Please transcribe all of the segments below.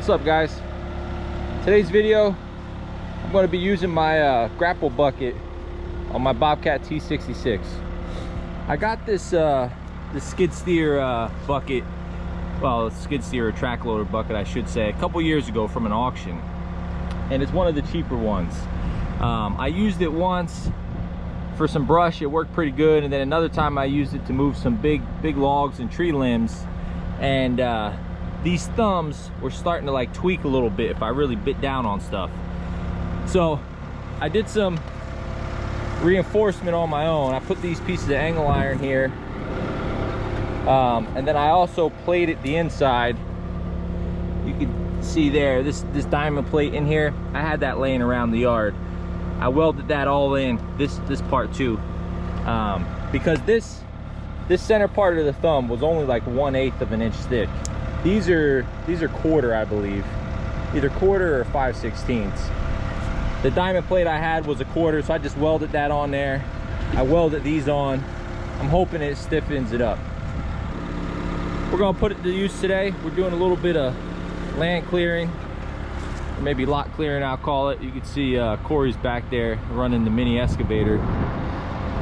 What's up, guys? Today's video, I'm going to be using my grapple bucket on my Bobcat T66. I got this skid steer bucket, well, skid steer or track loader bucket I should say, a couple years ago from an auction, and it's one of the cheaper ones. I used it once for some brush. It worked pretty good, and then another time I used it to move some big logs and tree limbs, and these thumbs were starting to like tweak a little bit if I really bit down on stuff. So I did some reinforcement on my own. I put these pieces of angle iron here, and then I also plated the inside. You can see there, this diamond plate in here, I had that laying around the yard. I welded that all in, this part too, because this center part of the thumb was only like 1/8 of an inch thick. These are quarter, I believe, either quarter or 5/16. The diamond plate I had was a quarter, so I just welded that on there. I welded these on. I'm hoping it stiffens it up. We're gonna put it to use today. We're doing a little bit of land clearing, or maybe lot clearing, I'll call it. You can see Corey's back there running the mini excavator.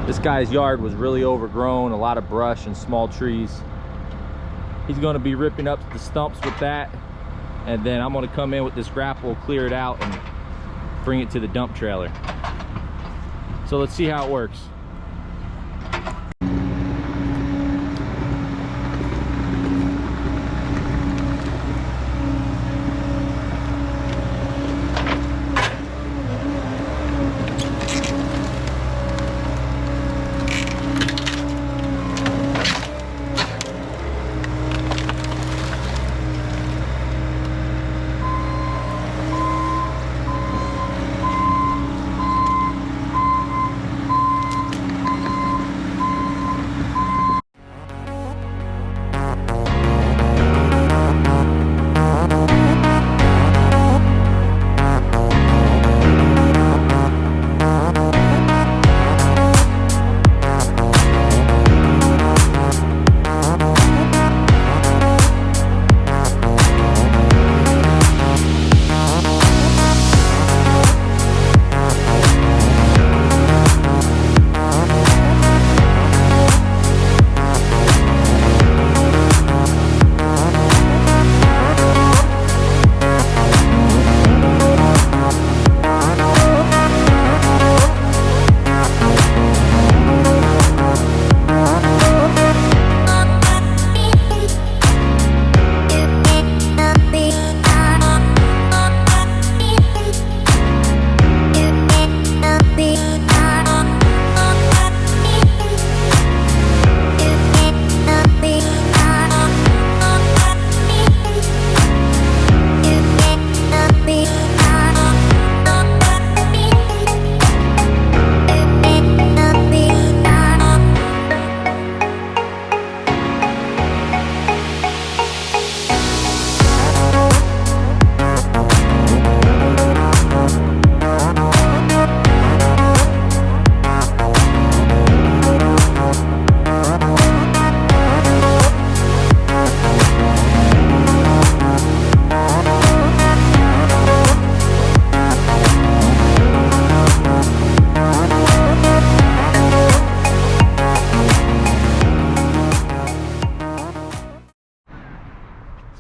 This guy's yard was really overgrown, a lot of brush and small trees. He's going to be ripping up the stumps with that, and then I'm going to come in with this grapple, clear it out, and bring it to the dump trailer. So let's see how it works.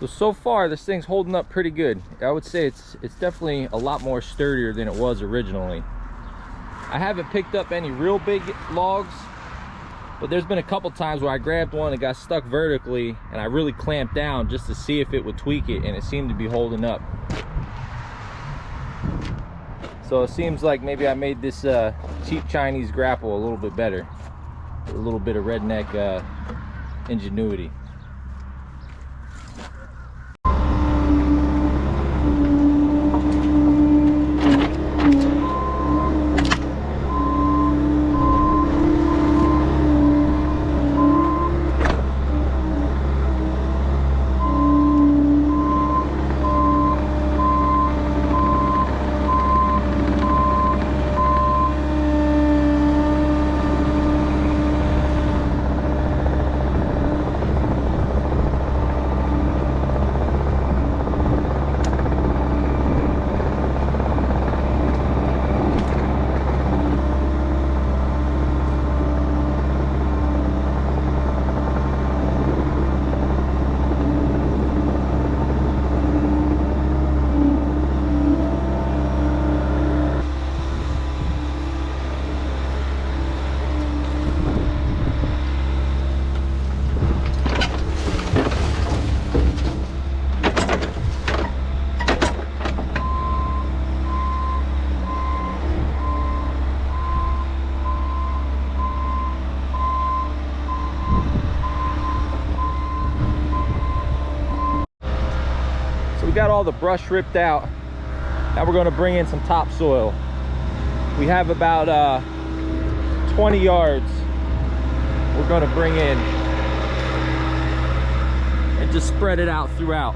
So far this thing's holding up pretty good. I would say it's definitely a lot more sturdier than it was originally. I haven't picked up any real big logs, but there's been a couple times where I grabbed one and got stuck vertically, and I really clamped down just to see if it would tweak it, and it seemed to be holding up. So it seems like maybe I made this cheap Chinese grapple a little bit better, a little bit of redneck ingenuity. got all the brush ripped out. Now we're going to bring in some topsoil. We have about 20 yards we're going to bring in and just spread it out throughout.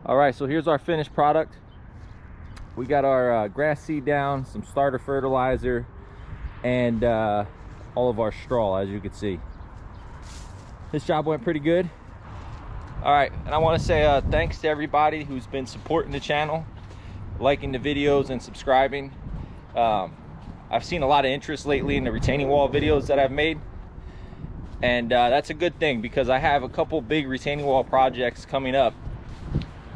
All right, so here's our finished product. We got our grass seed down, some starter fertilizer, and all of our straw, as you can see. This job went pretty good. All right, and I want to say thanks to everybody who's been supporting the channel, liking the videos and subscribing. I've seen a lot of interest lately in the retaining wall videos that I've made, and that's a good thing because I have a couple big retaining wall projects coming up.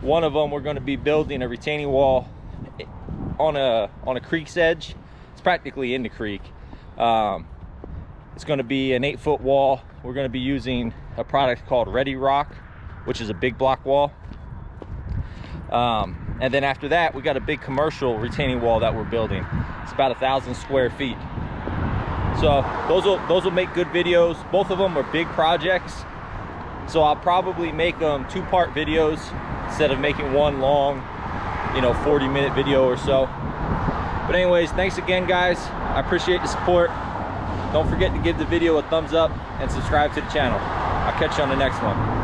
One of them, we're going to be building a retaining wall on a creek's edge. It's practically in the creek. It's going to be an 8-foot wall. We're going to be using a product called Ready Rock, which is a big block wall. And then after that, we got a big commercial retaining wall that we're building. It's about 1,000 square feet. So those will make good videos. Both of them are big projects, so I'll probably make them 2-part videos instead of making one long, 40-minute video or so. But anyways, thanks again, guys. I appreciate the support. Don't forget to give the video a thumbs up and subscribe to the channel. I'll catch you on the next one.